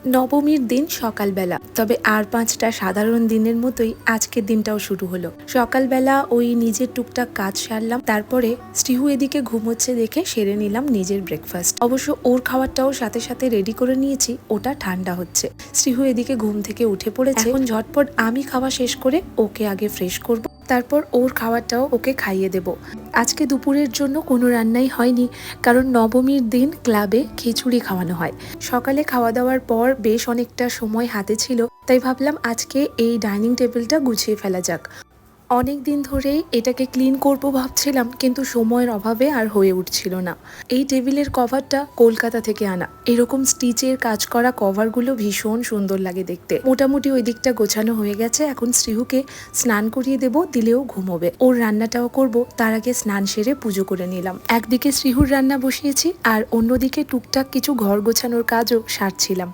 নবমীর দিন সকালবেলা, তবে আর ৫টা সাধারণ দিনের মতোই আজকের দিনটাও শুরু হলো। সকালবেলা ওই নিজের টুকটাক কাজ সারলাম, তারপরে স্টিহু এদিকে ঘুমোচ্ছে দেখে সেরে নিলাম নিজের ব্রেকফাস্ট। অবশ্য ওর খাবারটাও সাথে সাথে রেডি করে নিয়েছি, ওটা ঠান্ডা হচ্ছে। স্টিহু এদিকে ঘুম থেকে উঠে পড়েছে, এখন ঝটপট আমি খাওয়া শেষ করে ওকে আগে ফ্রেশ করব, তারপর ওর খাবারটাও ওকে খাইয়ে দেব। আজকে দুপুরের জন্য কোনো রান্নাই হয়নি, কারণ নবমীর দিন ক্লাবে খিচুড়ি খাওয়ানো হয়। সকালে খাওয়া দাওয়ার পর বেশ অনেকটা সময় হাতে ছিল, তাই ভাবলাম আজকে এই ডাইনিং টেবিলটা গুছিয়ে ফেলা যাক। অনেক দিন ধরেই এটাকে ক্লিন করব ভাবছিলাম, কিন্তু সময়ের অভাবে আর হয়ে উঠছিল না। এই টেবিলের কভারটা কলকাতা থেকে আনা, এরকম স্টিচের কাজ করা কভারগুলো ভীষণ সুন্দর লাগে দেখতে। মোটামুটি ওই দিকটা গোছানো হয়ে গেছে, এখন শ্রীহুকে স্নান করিয়ে দেব, দিলেও ঘুমোবে। ওর রান্নাটাও করব, তার আগে স্নান সেরে পুজো করে নিলাম। একদিকে শ্রীহুর রান্না বসিয়েছি আর অন্যদিকে টুকটাক কিছু ঘর গোছানোর কাজও সারছিলাম।